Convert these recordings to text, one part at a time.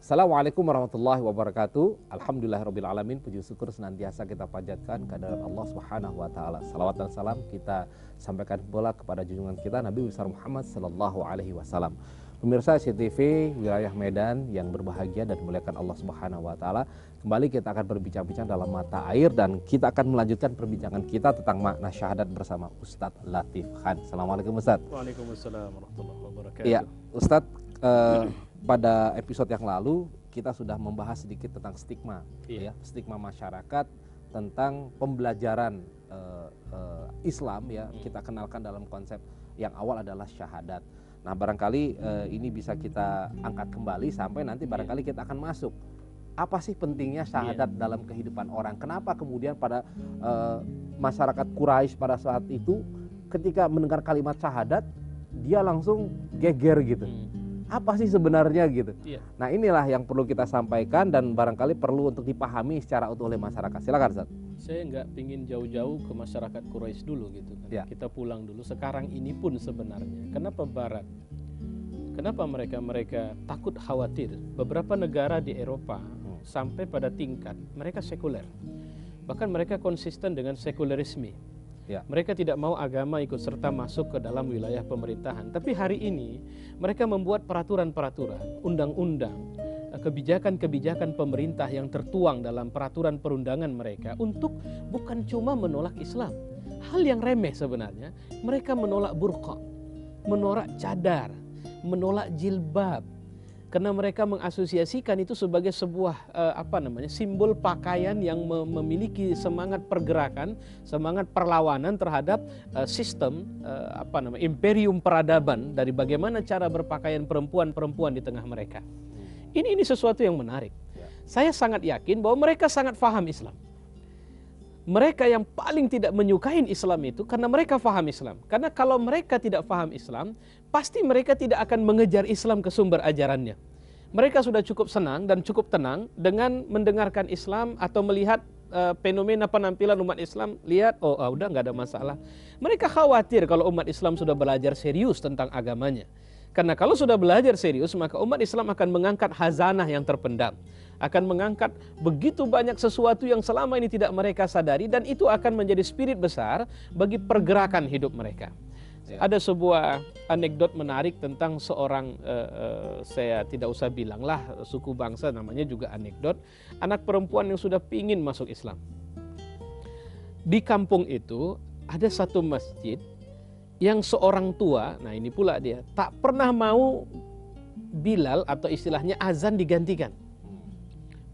Assalamualaikum warahmatullahi wabarakatuh. Alhamdulillahirabbil alamin. Puji syukur senantiasa kita panjatkan kehadirat Allah Subhanahu wa taala. Salawat dan salam kita sampaikan pula kepada junjungan kita Nabi besar Muhammad sallallahu alaihi wasallam. Pemirsa CTV wilayah Medan yang berbahagia dan dimuliakan Allah Subhanahu wa taala, kembali kita akan berbincang-bincang dalam mata air dan kita akan melanjutkan perbincangan kita tentang makna syahadat bersama Ustadz Latif Khan. Assalamualaikum Ustadz. Waalaikumsalam warahmatullahi wabarakatuh. Iya, Ustadz, pada episode yang lalu kita sudah membahas sedikit tentang stigma, ya, stigma masyarakat tentang pembelajaran Islam, ya, kita kenalkan dalam konsep yang awal adalah syahadat. Nah, barangkali ini bisa kita angkat kembali sampai nanti barangkali kita akan masuk. Apa sih pentingnya syahadat dalam kehidupan orang? Kenapa kemudian pada masyarakat Quraisy pada saat itu ketika mendengar kalimat syahadat dia langsung geger gitu? Apa sih sebenarnya gitu? Nah, inilah yang perlu kita sampaikan dan barangkali perlu untuk dipahami secara utuh oleh masyarakat. Silakan Ustaz. Saya nggak pingin jauh-jauh ke masyarakat Quraisy dulu gitu kan. Kita pulang dulu. Sekarang ini pun sebenarnya, kenapa Barat? Kenapa mereka takut khawatir? Beberapa negara di Eropa sampai pada tingkat mereka sekuler. Bahkan mereka konsisten dengan sekularisme. Mereka tidak mau agama ikut serta masuk ke dalam wilayah pemerintahan. Tapi hari ini mereka membuat peraturan-peraturan, undang-undang, kebijakan-kebijakan pemerintah yang tertuang dalam peraturan perundangan mereka untuk bukan cuma menolak Islam. Hal yang remeh sebenarnya, mereka menolak burqa, menolak cadar, menolak jilbab. Karena mereka mengasosiasikan itu sebagai sebuah simbol pakaian yang memiliki semangat pergerakan, semangat perlawanan terhadap sistem imperium peradaban dari bagaimana cara berpakaian perempuan-perempuan di tengah mereka. Ini sesuatu yang menarik. Saya sangat yakin bahwa mereka sangat paham Islam. Mereka yang paling tidak menyukai Islam itu karena mereka paham Islam. Karena kalau mereka tidak paham Islam, pasti mereka tidak akan mengejar Islam ke sumber ajarannya. Mereka sudah cukup senang dan cukup tenang dengan mendengarkan Islam atau melihat fenomena penampilan umat Islam. Lihat, udah nggak ada masalah. Mereka khawatir kalau umat Islam sudah belajar serius tentang agamanya. Karena kalau sudah belajar serius, maka umat Islam akan mengangkat khazanah yang terpendam. Akan mengangkat begitu banyak sesuatu yang selama ini tidak mereka sadari, dan itu akan menjadi spirit besar bagi pergerakan hidup mereka. Ada sebuah anekdot menarik tentang seorang, saya tidak usah bilanglah suku bangsa, namanya juga anekdot, anak perempuan yang sudah pingin masuk Islam. Di kampung itu ada satu masjid yang seorang tua, nah ini pula dia, tak pernah mau Bilal atau istilahnya azan digantikan.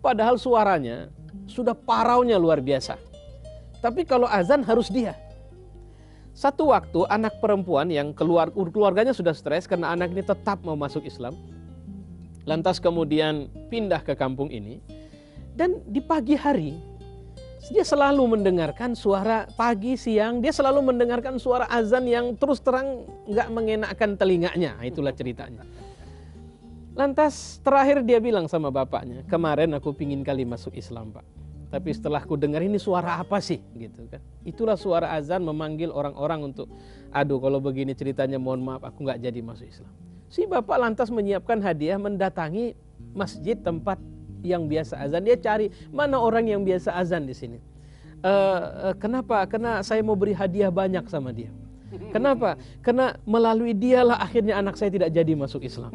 Padahal suaranya sudah paraunya luar biasa. Tapi kalau azan harus dia. Satu waktu anak perempuan yang keluarganya sudah stres karena anak ini tetap mau masuk Islam. Lantas kemudian pindah ke kampung ini. Dan di pagi hari dia selalu mendengarkan suara pagi, siang. Dia selalu mendengarkan suara azan yang terus terang nggak mengenakkan telinganya. Itulah ceritanya. Lantas terakhir dia bilang sama bapaknya, kemarin aku pingin kali masuk Islam Pak, tapi setelah aku dengar ini suara apa sih gitu kan. Itulah suara azan memanggil orang-orang untuk, aduh kalau begini ceritanya mohon maaf aku nggak jadi masuk Islam. Si bapak lantas menyiapkan hadiah, mendatangi masjid tempat yang biasa azan. Dia cari mana orang yang biasa azan di sini. Kenapa? Karena saya mau beri hadiah banyak sama dia. Kenapa? Karena melalui dialah akhirnya anak saya tidak jadi masuk Islam.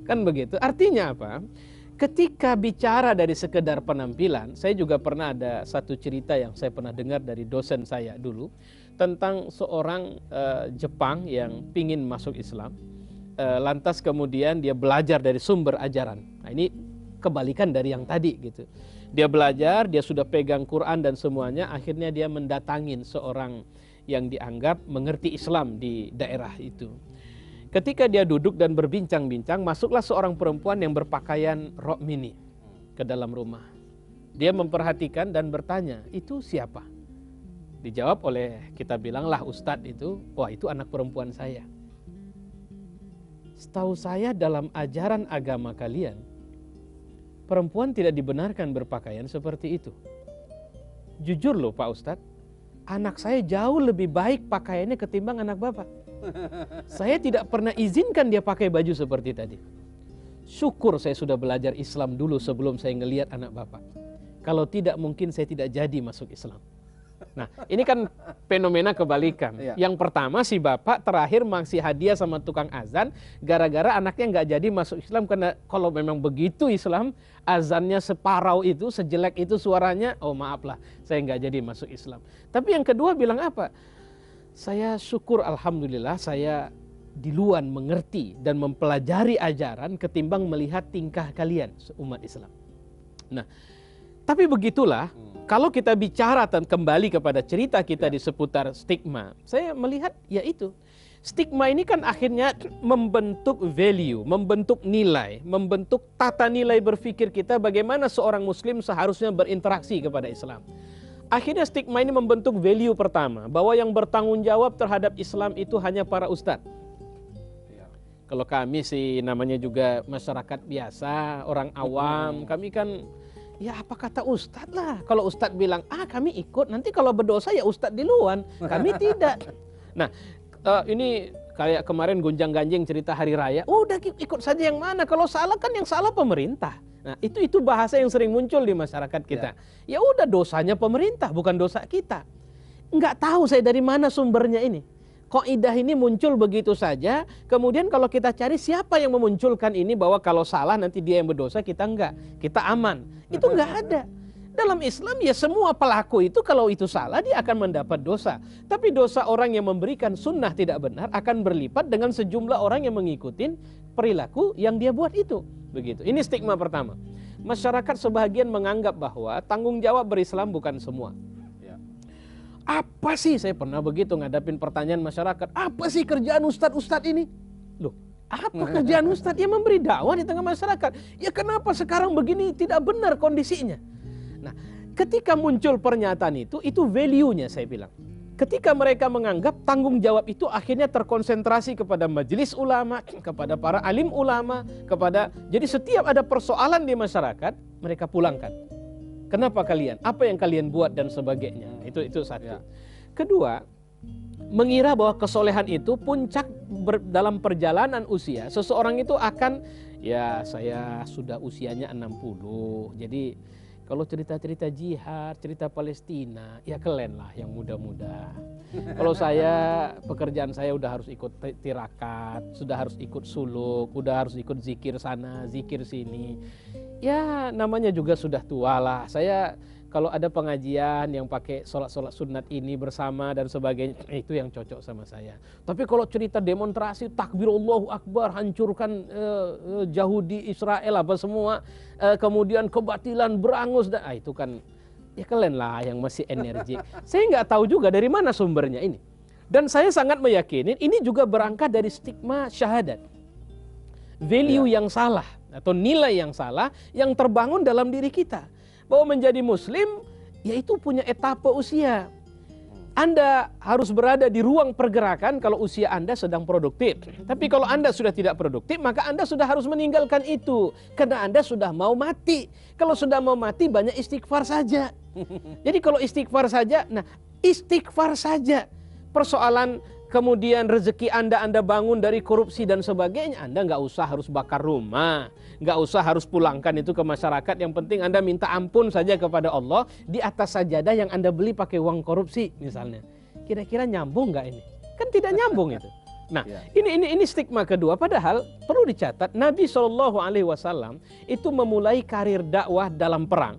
Kan begitu. Artinya apa? Ketika bicara dari sekedar penampilan, saya juga pernah ada satu cerita yang saya pernah dengar dari dosen saya dulu tentang seorang Jepang yang pingin masuk Islam. Lantas kemudian dia belajar dari sumber ajaran. Nah, ini kebalikan dari yang tadi gitu. Dia belajar, dia sudah pegang Quran dan semuanya, akhirnya dia mendatangin seorang yang dianggap mengerti Islam di daerah itu. Ketika dia duduk dan berbincang-bincang, masuklah seorang perempuan yang berpakaian rok mini ke dalam rumah. Dia memperhatikan dan bertanya, itu siapa? Dijawab oleh, kita bilanglah Ustadz itu, wah itu anak perempuan saya. Setahu saya dalam ajaran agama kalian, perempuan tidak dibenarkan berpakaian seperti itu. Jujur loh Pak Ustadz, anak saya jauh lebih baik pakaiannya ketimbang anak bapak. Saya tidak pernah izinkan dia pakai baju seperti tadi. syukur saya sudah belajar Islam dulu sebelum saya ngelihat anak bapak. Kalau tidak mungkin saya tidak jadi masuk Islam. Nah, ini kan fenomena kebalikan. Yang pertama si bapak terakhir masih hadiah sama tukang azan gara-gara anaknya nggak jadi masuk Islam, karena kalau memang begitu Islam, azannya separau itu, sejelek itu suaranya, oh maaflah, saya nggak jadi masuk Islam. Tapi yang kedua bilang apa? Saya syukur alhamdulillah saya duluan mengerti dan mempelajari ajaran ketimbang melihat tingkah kalian umat Islam. Nah, tapi begitulah, kalau kita bicara kembali kepada cerita kita di seputar stigma, saya melihat ya itu. Stigma ini kan akhirnya membentuk value, membentuk nilai, membentuk tata nilai berpikir kita bagaimana seorang muslim seharusnya berinteraksi kepada Islam. Akhirnya stigma ini membentuk value pertama, bahwa yang bertanggung jawab terhadap Islam itu hanya para ustadz. Kalau kami sih namanya juga masyarakat biasa, orang awam, kami kan ya apa kata ustadz lah. Kalau ustadz bilang, kami ikut, nanti kalau berdosa ya ustadz duluan, kami tidak. Nah, ini kayak kemarin gonjang-ganjing cerita hari raya, udah ikut saja yang mana, kalau salah kan yang salah pemerintah. Nah, itu bahasa yang sering muncul di masyarakat kita. Ya udah, dosanya pemerintah, bukan dosa kita. Nggak tahu saya dari mana sumbernya ini. Kaidah ini muncul begitu saja, kemudian kalau kita cari siapa yang memunculkan ini bahwa kalau salah nanti dia yang berdosa, kita enggak, kita aman. Itu enggak ada. Dalam Islam ya semua pelaku itu kalau itu salah dia akan mendapat dosa. Tapi dosa orang yang memberikan sunnah tidak benar akan berlipat dengan sejumlah orang yang mengikuti perilaku yang dia buat itu. Begitu. Ini stigma pertama. Masyarakat sebagian menganggap bahwa tanggung jawab berislam bukan semua. Apa sih, saya pernah begitu ngadapin pertanyaan masyarakat, apa sih kerjaan ustadz-ustadz ini? Loh, apa kerjaan ustadz? Ya memberi dakwah di tengah masyarakat. Ya kenapa sekarang begini tidak benar kondisinya? Nah, ketika muncul pernyataan itu value-nya saya bilang. Ketika mereka menganggap tanggung jawab itu akhirnya terkonsentrasi kepada majelis ulama, kepada para alim ulama, jadi setiap ada persoalan di masyarakat, mereka pulangkan. Kenapa kalian? Apa yang kalian buat dan sebagainya. Itu satu. Kedua, mengira bahwa kesolehan itu puncak dalam perjalanan usia. Seseorang itu akan, ya saya sudah usianya 60. Jadi kalau cerita-cerita jihad, cerita Palestina, ya kalian lah yang muda-muda. Kalau saya, pekerjaan saya udah harus ikut tirakat, sudah harus ikut suluk, udah harus ikut zikir sana, zikir sini. Ya namanya juga sudah tua lah. Saya kalau ada pengajian yang pakai sholat-sholat sunat ini bersama dan sebagainya, itu yang cocok sama saya. Tapi kalau cerita demonstrasi, takbir Allahu Akbar, hancurkan Yahudi, Israel apa semua, kemudian kebatilan berangus, itu kan ya kalian lah yang masih energik. Saya nggak tahu juga dari mana sumbernya ini. Dan saya sangat meyakini ini juga berangkat dari stigma syahadat. Value yang salah atau nilai yang salah yang terbangun dalam diri kita. Bahwa menjadi muslim yaitu punya etapa usia. Anda harus berada di ruang pergerakan kalau usia Anda sedang produktif. Tapi kalau Anda sudah tidak produktif, maka Anda sudah harus meninggalkan itu. Karena Anda sudah mau mati. Kalau sudah mau mati, banyak istighfar saja. Jadi kalau istighfar saja, istighfar saja. Persoalan kemudian rezeki Anda bangun dari korupsi dan sebagainya, Anda nggak usah harus bakar rumah, nggak usah harus pulangkan itu ke masyarakat. Yang penting Anda minta ampun saja kepada Allah di atas sajadah yang Anda beli pakai uang korupsi misalnya. Kira-kira nyambung nggak ini? Kan tidak nyambung itu. Nah, ini stigma kedua. Padahal perlu dicatat, Nabi SAW itu memulai karir dakwah dalam perang.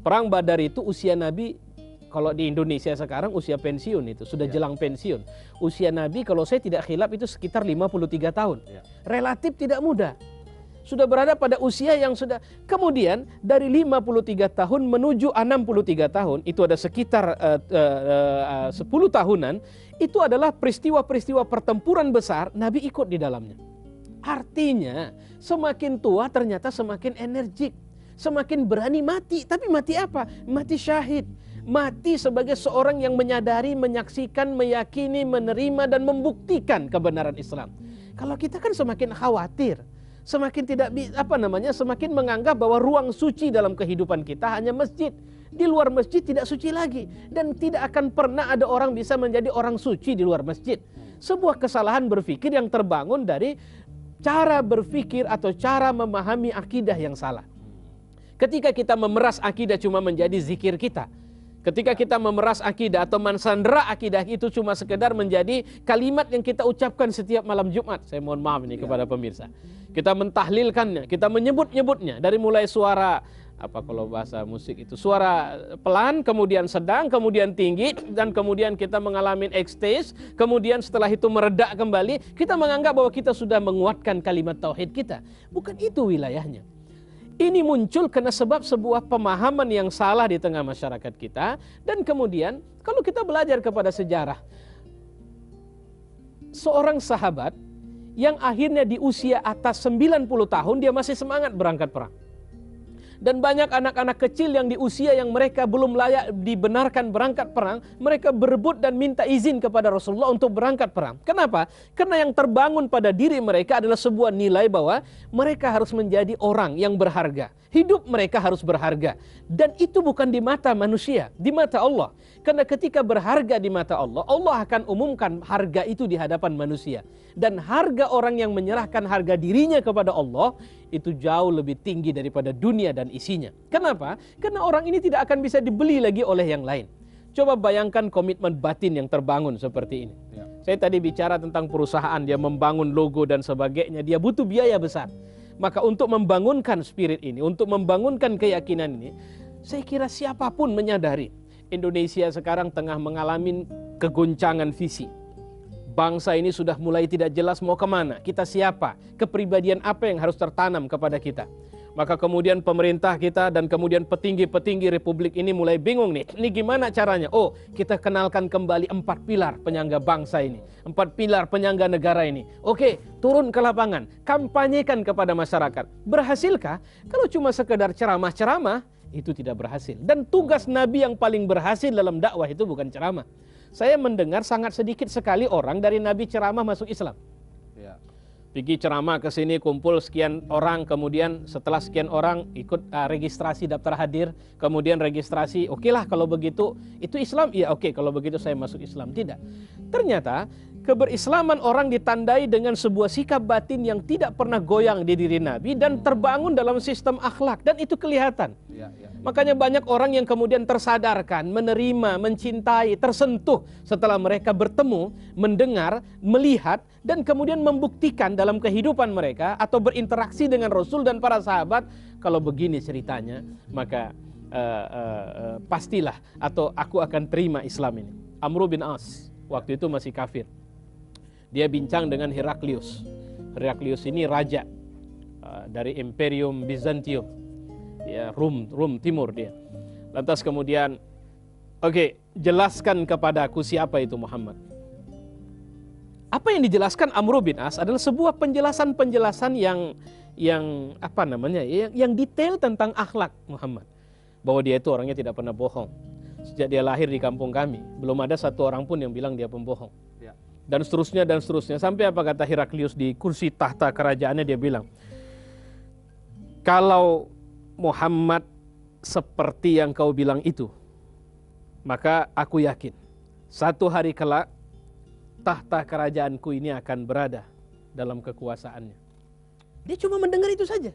Perang Badar itu usia Nabi, kalau di Indonesia sekarang usia pensiun itu, sudah jelang pensiun. Usia Nabi kalau saya tidak khilaf itu sekitar 53 tahun. Relatif tidak muda. Sudah berada pada usia yang sudah, kemudian dari 53 tahun menuju 63 tahun, itu ada sekitar 10 tahunan, itu adalah peristiwa-peristiwa pertempuran besar, Nabi ikut di dalamnya. Artinya semakin tua ternyata semakin energik, semakin berani mati. Tapi mati apa? Mati syahid. Mati sebagai seorang yang menyadari, menyaksikan, meyakini, menerima dan membuktikan kebenaran Islam. Kalau kita kan semakin khawatir, semakin tidak semakin menganggap bahwa ruang suci dalam kehidupan kita hanya masjid. Di luar masjid tidak suci lagi, dan tidak akan pernah ada orang bisa menjadi orang suci di luar masjid. Sebuah kesalahan berpikir yang terbangun dari cara berpikir atau cara memahami akidah yang salah. Ketika kita memeras akidah cuma menjadi zikir kita. Ketika kita memeras akidah atau mensandera akidah itu cuma sekedar menjadi kalimat yang kita ucapkan setiap malam Jumat. Saya mohon maaf ini kepada pemirsa. Kita mentahlilkannya, kita menyebut-nyebutnya dari mulai suara apa kalau bahasa musik itu suara pelan, kemudian sedang, kemudian tinggi, dan kemudian kita mengalami ekstase, kemudian setelah itu meredak kembali, kita menganggap bahwa kita sudah menguatkan kalimat tauhid kita. Bukan itu wilayahnya. Ini muncul karena sebab sebuah pemahaman yang salah di tengah masyarakat kita, dan kemudian kalau kita belajar kepada sejarah, seorang sahabat yang akhirnya di usia atas 90 tahun dia masih semangat berangkat perang. Dan banyak anak-anak kecil yang di usia yang mereka belum layak dibenarkan berangkat perang, mereka berebut dan minta izin kepada Rasulullah untuk berangkat perang. Kenapa? Karena yang terbangun pada diri mereka adalah sebuah nilai bahwa mereka harus menjadi orang yang berharga. Hidup mereka harus berharga. Dan itu bukan di mata manusia, di mata Allah. Karena ketika berharga di mata Allah, Allah akan umumkan harga itu di hadapan manusia. Dan harga orang yang menyerahkan harga dirinya kepada Allah, itu jauh lebih tinggi daripada dunia dan isinya. Kenapa? Karena orang ini tidak akan bisa dibeli lagi oleh yang lain. Coba bayangkan komitmen batin yang terbangun seperti ini. Saya tadi bicara tentang perusahaan, dia membangun logo dan sebagainya, dia butuh biaya besar. Maka untuk membangunkan spirit ini, untuk membangunkan keyakinan ini, saya kira siapapun menyadari Indonesia sekarang tengah mengalami kegoncangan visi. Bangsa ini sudah mulai tidak jelas mau kemana, kita siapa, kepribadian apa yang harus tertanam kepada kita. Maka kemudian pemerintah kita dan kemudian petinggi-petinggi republik ini mulai bingung nih, ini gimana caranya? Oh, kita kenalkan kembali 4 pilar penyangga bangsa ini, 4 pilar penyangga negara ini. Oke, turun ke lapangan, kampanyekan kepada masyarakat. Berhasilkah? Kalau cuma sekedar ceramah-ceramah, itu tidak berhasil. Dan tugas Nabi yang paling berhasil dalam dakwah itu bukan ceramah. Saya mendengar sangat sedikit sekali orang dari Nabi ceramah masuk Islam. Pergi ceramah ke sini, kumpul sekian orang, kemudian setelah sekian orang ikut registrasi daftar hadir, kemudian registrasi, oke lah kalau begitu, itu Islam? Iya oke, kalau begitu saya masuk Islam. Tidak. Ternyata keberislaman orang ditandai dengan sebuah sikap batin yang tidak pernah goyang di diri Nabi dan terbangun dalam sistem akhlak, dan itu kelihatan. Makanya banyak orang yang kemudian tersadarkan, menerima, mencintai, tersentuh setelah mereka bertemu, mendengar, melihat, dan kemudian membuktikan dalam kehidupan mereka atau berinteraksi dengan Rasul dan para sahabat. Kalau begini ceritanya, maka pastilah atau aku akan terima Islam ini. Amr bin As waktu itu masih kafir. Dia bincang dengan Heraklius. Heraklius ini raja dari Imperium Bizantium. Ya, Rum Timur dia. Lantas kemudian, oke, jelaskan kepadaku siapa itu Muhammad. Apa yang dijelaskan Amr bin As adalah sebuah penjelasan-penjelasan yang apa namanya? Yang detail tentang akhlak Muhammad. Bahwa dia itu orangnya tidak pernah bohong. Sejak dia lahir di kampung kami, belum ada satu orang pun yang bilang dia pembohong. Dan seterusnya dan seterusnya. Sampai apa kata Heraklius di kursi tahta kerajaannya, dia bilang, kalau Muhammad seperti yang kau bilang itu, maka aku yakin satu hari kelak tahta kerajaanku ini akan berada dalam kekuasaannya. Dia cuma mendengar itu saja.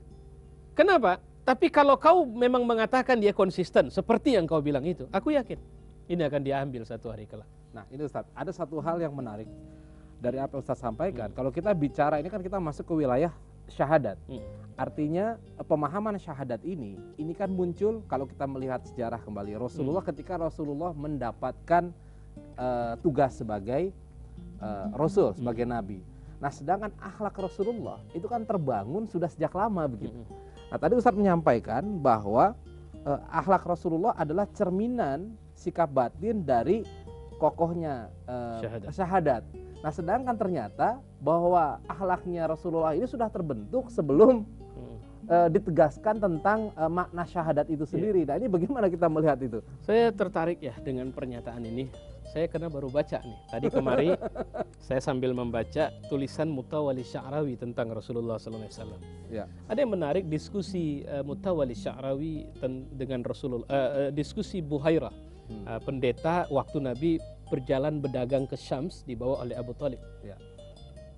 Kenapa? Tapi kalau kau memang mengatakan dia konsisten seperti yang kau bilang itu, aku yakin ini akan diambil satu hari kelak. Nah ini Ustaz, ada satu hal yang menarik dari apa Ustaz sampaikan. Kalau kita bicara ini kan kita masuk ke wilayah syahadat. Artinya pemahaman syahadat ini kan muncul kalau kita melihat sejarah kembali Rasulullah ketika Rasulullah mendapatkan tugas sebagai Rasul, sebagai Nabi. Nah sedangkan akhlak Rasulullah itu kan terbangun sudah sejak lama begitu. Nah tadi Ustaz menyampaikan bahwa akhlak Rasulullah adalah cerminan sikap batin dari kokohnya syahadat. Nah sedangkan ternyata bahwa akhlaknya Rasulullah ini sudah terbentuk sebelum ditegaskan tentang makna syahadat itu sendiri. Nah ini bagaimana kita melihat itu? Saya tertarik ya dengan pernyataan ini. Saya karena baru baca nih. Tadi kemari saya sambil membaca tulisan Mutawalli Sya'rawi tentang Rasulullah SAW. Ya. Ada yang menarik diskusi Mutawalli Sya'rawi dengan Rasulullah, diskusi Buhairah, pendeta waktu Nabi berjalan berdagang ke Syams dibawa oleh Abu Thalib. Ya.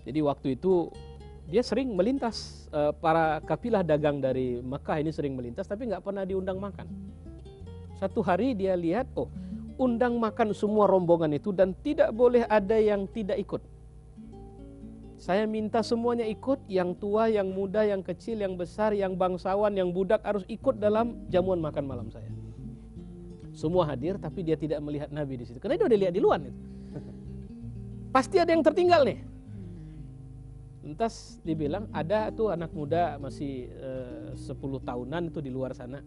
Jadi waktu itu dia sering melintas, para kafilah dagang dari Mekah ini sering melintas, tapi nggak pernah diundang makan. Satu hari dia lihat, oh, undang makan semua rombongan itu dan tidak boleh ada yang tidak ikut. Saya minta semuanya ikut, yang tua, yang muda, yang kecil, yang besar, yang bangsawan, yang budak harus ikut dalam jamuan makan malam saya. Semua hadir, tapi dia tidak melihat Nabi di situ. Karena dia udah lihat di luar itu. Pasti ada yang tertinggal nih. Lantas dibilang ada tuh anak muda masih 10 tahunan itu di luar sana.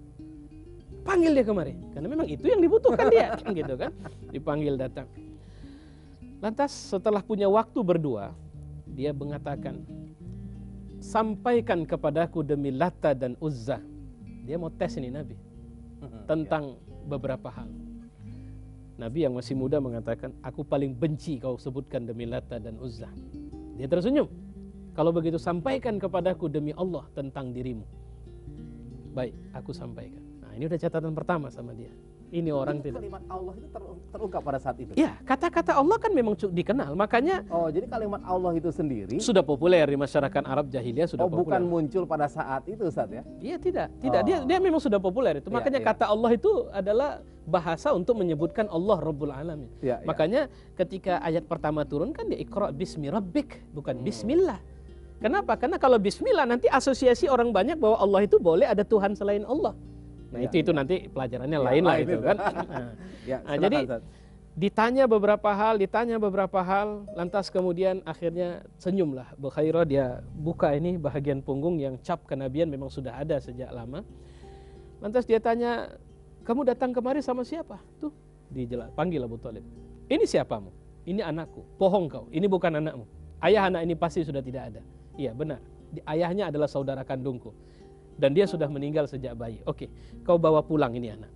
Panggil dia kemari, karena memang itu yang dibutuhkan dia, gitu kan? Dipanggil datang. Lantas setelah punya waktu berdua, dia mengatakan, sampaikan kepadaku demi Lata dan Uzza. Dia mau tes ini Nabi tentang beberapa hal. Nabi yang masih muda mengatakan, aku paling benci kau sebutkan demi Lata dan Uzza. Dia tersenyum. Kalau begitu sampaikan kepadaku demi Allah tentang dirimu. Baik, aku sampaikan. Nah, ini udah catatan pertama sama dia. Ini orang tidak. Kalimat Allah itu terungkap pada saat itu. Ya, kata-kata Allah kan memang dikenal. Makanya jadi kalimat Allah itu sendiri sudah populer di masyarakat Arab jahiliyah, sudah populer. Bukan muncul pada saat itu, Ustaz ya? Iya, tidak. Dia memang sudah populer itu. Makanya kata Allah itu adalah bahasa untuk menyebutkan Allah Rabbul Alamin. Makanya ketika ayat pertama turun kan dia Iqra bismi rabbik, bukan bismillah. Kenapa? Karena kalau bismillah nanti asosiasi orang banyak bahwa Allah itu boleh ada Tuhan selain Allah. Nah, itu nanti pelajarannya lain lah itu kan. Jadi ditanya beberapa hal, lantas kemudian akhirnya senyumlah Bukhairah, dia buka ini bahagian punggung yang cap kenabian memang sudah ada sejak lama. Lantas dia tanya, kamu datang kemari sama siapa? Tuh, panggil Abu Thalib. Ini siapamu? Ini anakku. Bohong kau, ini bukan anakmu. Ayah anak ini pasti sudah tidak ada. Iya benar, ayahnya adalah saudara kandungku. Dan dia sudah meninggal sejak bayi. Oke, kau bawa pulang ini anak.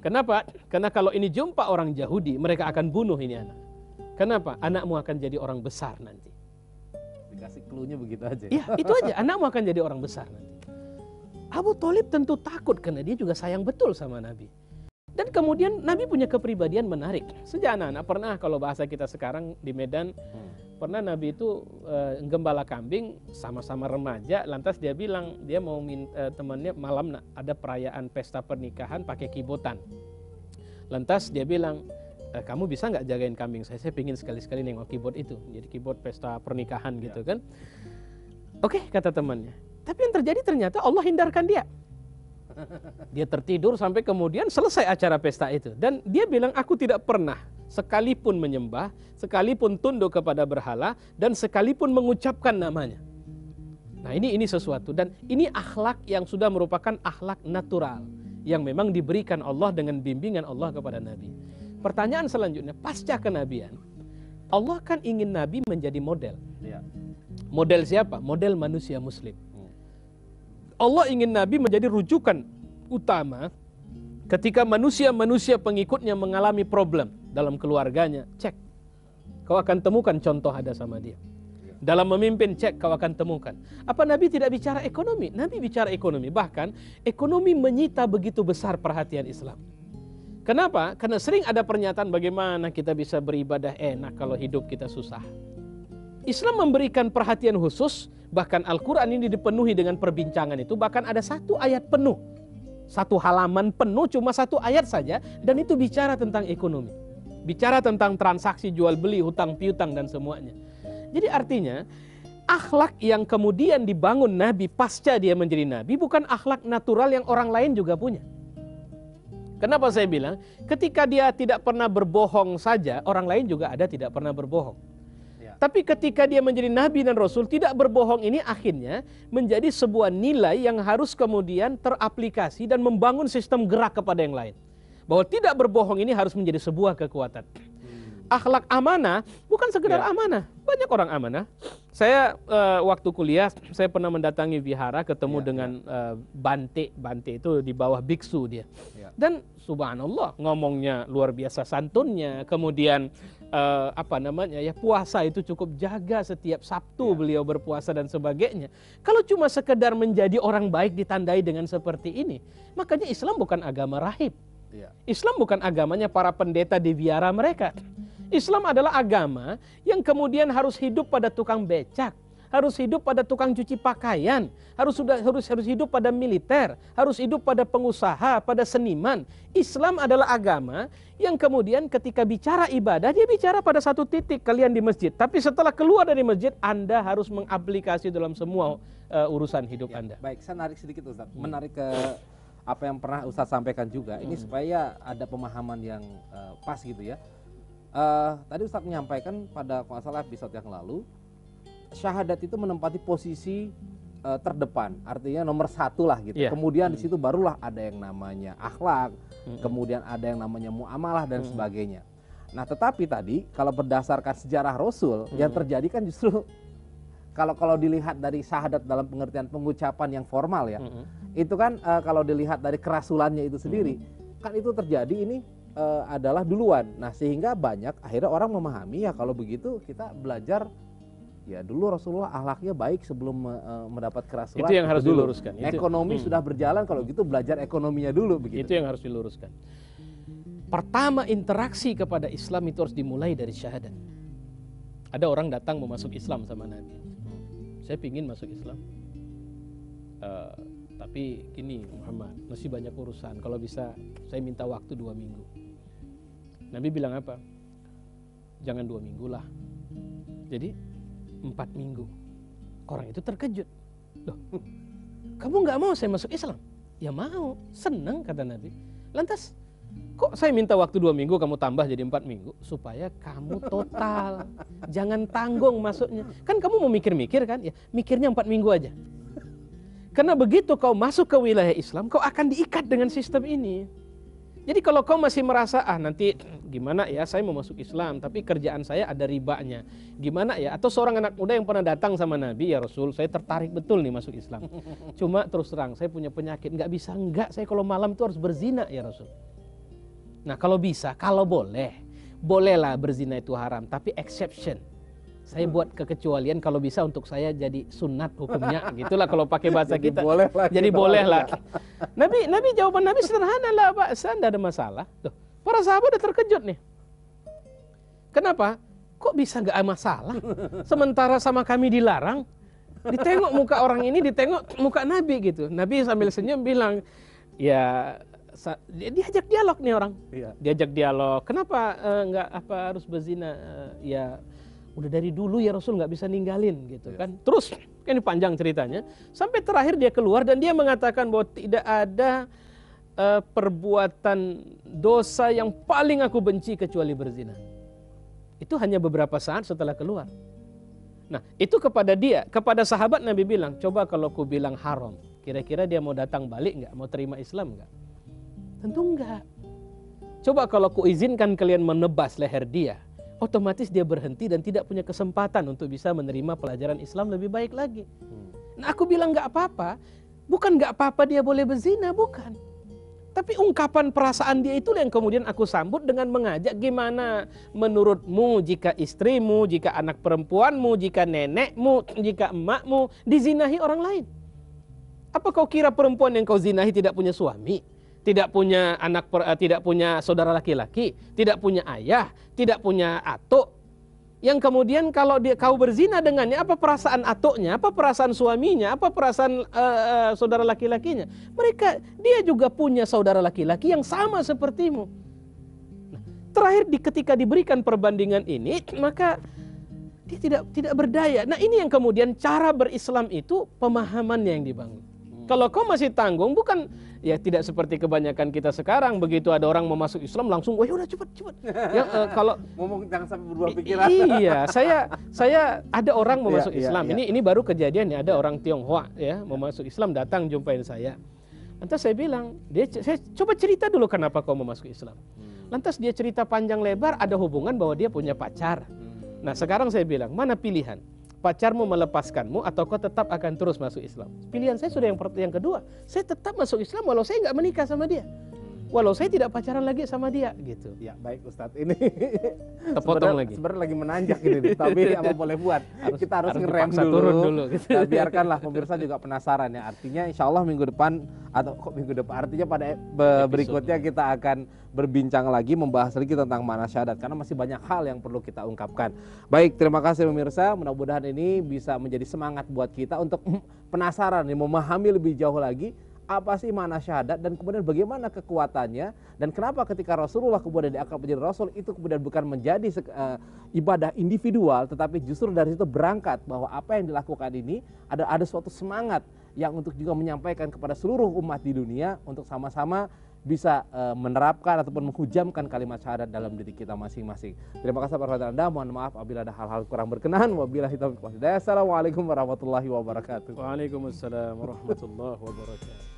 Kenapa? Karena kalau ini jumpa orang Yahudi, mereka akan bunuh ini anak. Kenapa? Anakmu akan jadi orang besar nanti. Dikasih clue-nya begitu aja. Iya, itu aja. Anakmu akan jadi orang besar nanti. Abu Thalib tentu takut karena dia juga sayang betul sama Nabi. Dan kemudian Nabi punya kepribadian menarik. Sejak anak-anak pernah, kalau bahasa kita sekarang di Medan, pernah Nabi itu gembala kambing sama-sama remaja. Lantas dia bilang dia mau minta temannya malam ada perayaan pesta pernikahan pakai kibotan. Lantas dia bilang, kamu bisa nggak jagain kambing saya? Saya pingin sekali-sekali nengok kibot itu. Jadi kibot pesta pernikahan gitu kan. Oke, kata temannya. Tapi yang terjadi ternyata Allah hindarkan dia. Dia tertidur sampai kemudian selesai acara pesta itu. Dan dia bilang, aku tidak pernah sekalipun menyembah, sekalipun tunduk kepada berhala, dan sekalipun mengucapkan namanya. Nah ini sesuatu. Dan ini akhlak yang sudah merupakan akhlak natural, yang memang diberikan Allah dengan bimbingan Allah kepada Nabi. Pertanyaan selanjutnya, pasca kenabian, Allah kan ingin Nabi menjadi model. Model siapa? Model manusia muslim. Allah ingin Nabi menjadi rujukan utama ketika manusia-manusia pengikutnya mengalami problem dalam keluarganya. Cek, kau akan temukan contoh ada sama dia. Dalam memimpin, cek, kau akan temukan. Apa Nabi tidak bicara ekonomi? Nabi bicara ekonomi. Bahkan ekonomi menyita begitu besar perhatian Islam. Kenapa? Karena sering ada pernyataan bagaimana kita bisa beribadah enak kalau hidup kita susah. Islam memberikan perhatian khusus. Bahkan Al-Quran ini dipenuhi dengan perbincangan itu. Bahkan ada satu ayat penuh. Satu halaman penuh cuma satu ayat saja. Dan itu bicara tentang ekonomi. Bicara tentang transaksi jual beli, hutang piutang dan semuanya. Jadi artinya akhlak yang kemudian dibangun Nabi pasca dia menjadi Nabi bukan akhlak natural yang orang lain juga punya. Kenapa saya bilang? Ketika dia tidak pernah berbohong saja, orang lain juga ada tidak pernah berbohong. Tapi ketika dia menjadi Nabi dan Rasul, tidak berbohong ini akhirnya menjadi sebuah nilai yang harus kemudian teraplikasi dan membangun sistem gerak kepada yang lain. Bahwa tidak berbohong ini harus menjadi sebuah kekuatan. Akhlak amanah bukan sekedar amanah. Banyak orang amanah. Saya waktu kuliah, saya pernah mendatangi vihara, ketemu dengan Bante. Bante itu di bawah biksu dia. Dan subhanallah, ngomongnya luar biasa santunnya. Kemudian puasa itu cukup jaga, setiap Sabtu beliau berpuasa dan sebagainya. Kalau cuma sekedar menjadi orang baik ditandai dengan seperti ini, makanya Islam bukan agama rahib. Islam bukan agamanya para pendeta di vihara mereka. Islam adalah agama yang kemudian harus hidup pada tukang becak, harus hidup pada tukang cuci pakaian, harus hidup pada militer, harus hidup pada pengusaha, pada seniman. Islam adalah agama yang kemudian ketika bicara ibadah, dia bicara pada satu titik, kalian di masjid. Tapi setelah keluar dari masjid, Anda harus mengaplikasi dalam semua urusan hidup Anda. Baik, saya narik sedikit Ustaz, menarik ke apa yang pernah Ustaz sampaikan juga. Ini supaya ada pemahaman yang pas gitu ya. Tadi Ustaz menyampaikan pada kalau nggak salah episode yang lalu, syahadat itu menempati posisi terdepan, artinya nomor satu lah gitu. Kemudian di situ barulah ada yang namanya akhlak, kemudian ada yang namanya muamalah dan sebagainya. Nah, tetapi tadi kalau berdasarkan sejarah Rasul, yang terjadi kan justru kalau dilihat dari syahadat dalam pengertian pengucapan yang formal ya, itu kan kalau dilihat dari kerasulannya itu sendiri, kan itu terjadi ini adalah duluan. Nah, sehingga banyak akhirnya orang memahami ya kalau begitu kita belajar ya dulu Rasulullah akhlaknya baik sebelum mendapat kerasulan. Itu yang harus diluruskan. Ekonomi sudah berjalan, kalau gitu belajar ekonominya dulu begitu. Itu yang harus diluruskan. Pertama, interaksi kepada Islam itu harus dimulai dari syahadat. Ada orang datang mau masuk Islam sama Nabi. Saya pingin masuk Islam. Tapi gini Muhammad, masih banyak urusan. Kalau bisa saya minta waktu 2 minggu. Nabi bilang apa? Jangan 2 minggu lah. Jadi 4 minggu. Orang itu terkejut. Loh, kamu nggak mau saya masuk Islam? Ya mau, senang kata Nabi. Lantas, kok saya minta waktu 2 minggu kamu tambah jadi 4 minggu? Supaya kamu total. Jangan tanggung masuknya. Kan kamu mau mikir-mikir kan? Ya, mikirnya 4 minggu aja. Karena begitu kau masuk ke wilayah Islam, kau akan diikat dengan sistem ini. Jadi kalau kau masih merasa, nanti gimana ya saya mau masuk Islam, tapi kerjaan saya ada ribanya. Gimana ya? Atau seorang anak muda yang pernah datang sama Nabi, ya Rasul, saya tertarik betul nih masuk Islam. Cuma terus terang, saya punya penyakit, nggak, saya kalau malam itu harus berzina ya Rasul. Nah kalau bisa, kalau bolehlah berzina itu haram, tapi exception. Saya buat kekecualian kalau bisa untuk saya jadi sunat hukumnya, gitulah kalau pakai bahasa kita. Jadi bolehlah. Nabi jawaban Nabi sederhana lah Pak, tidak ada masalah. Tuh, para sahabat udah terkejut nih. Kenapa? Kok bisa nggak masalah? Sementara sama kami dilarang. Ditengok muka orang ini, ditengok muka Nabi gitu. Nabi sambil senyum bilang, ya diajak dialog nih orang. Diajak dialog. Kenapa nggak harus berzina? Ya udah dari dulu ya Rasul nggak bisa ninggalin gitu kan. Terus ini panjang ceritanya sampai terakhir dia keluar dan dia mengatakan bahwa tidak ada perbuatan dosa yang paling aku benci kecuali berzina. Itu hanya beberapa saat setelah keluar. Nah itu kepada sahabat Nabi bilang, coba kalau ku bilang haram, kira-kira dia mau datang balik nggak, mau terima Islam nggak? Tentu nggak. Coba kalau ku izinkan kalian menebas leher dia, otomatis dia berhenti dan tidak punya kesempatan untuk bisa menerima pelajaran Islam lebih baik lagi. Nah aku bilang nggak apa-apa, bukan nggak apa-apa dia boleh berzina, bukan. Tapi ungkapan perasaan dia itulah yang kemudian aku sambut dengan mengajak, gimana menurutmu jika istrimu, jika anak perempuanmu, jika nenekmu, jika emakmu dizinahi orang lain? Apa kau kira perempuan yang kau zinahi tidak punya suami? Tidak punya tidak punya saudara laki-laki, tidak punya ayah, tidak punya atuk. Yang kemudian kalau kau berzina dengannya, apa perasaan atuknya, apa perasaan suaminya, apa perasaan saudara laki-lakinya? Dia juga punya saudara laki-laki yang sama sepertimu. Nah, terakhir ketika diberikan perbandingan ini, maka dia tidak berdaya. Nah ini yang kemudian cara berislam itu pemahamannya yang dibangun. Kalau kau masih tanggung, bukan ya tidak seperti kebanyakan kita sekarang, begitu ada orang mau masuk Islam langsung, wah udah cepet. Ya kalau ngomong jangan sampai berubah pikiran. Iya, saya ada orang mau masuk Islam. Ini baru kejadian ya, ada orang Tionghoa ya mau masuk Islam, datang jumpain saya. Lantas saya bilang, saya coba cerita dulu kenapa kau mau masuk Islam. Lantas dia cerita panjang lebar, ada hubungan bahwa dia punya pacar. Nah sekarang saya bilang, mana pilihan? Pacarmu melepaskanmu atau kau tetap akan terus masuk Islam? Pilihan saya sudah yang kedua. Saya tetap masuk Islam walau saya nggak menikah sama dia. Walau saya tidak pacaran lagi sama dia gitu. Ya baik Ustadz, ini terpotong lagi. Sebenarnya lagi menanjak ini, tapi apa boleh buat? Kita harus ngerem dulu gitu. Nah, biarkanlah pemirsa juga penasaran ya. Artinya insya Allah minggu depan, atau kok minggu depan, artinya pada berikutnya kita akan berbincang lagi, membahas lagi tentang makna syahadat karena masih banyak hal yang perlu kita ungkapkan. Baik, terima kasih pemirsa, mudah-mudahan ini bisa menjadi semangat buat kita untuk penasaran nih, memahami lebih jauh lagi apa sih makna syahadat dan kemudian bagaimana kekuatannya dan kenapa ketika Rasulullah kemudian diangkat menjadi Rasul itu kemudian bukan menjadi ibadah individual tetapi justru dari situ berangkat bahwa apa yang dilakukan ini ada suatu semangat yang untuk juga menyampaikan kepada seluruh umat di dunia untuk sama-sama bisa menerapkan ataupun menghujamkan kalimat syahadat dalam diri kita masing-masing. Terima kasih atas perhatian Anda. Mohon maaf apabila ada hal-hal kurang berkenan. Wabillahi taufiq wal hidayah. Assalamualaikum warahmatullahi wabarakatuh. Waalaikumsalam warahmatullahi wabarakatuh.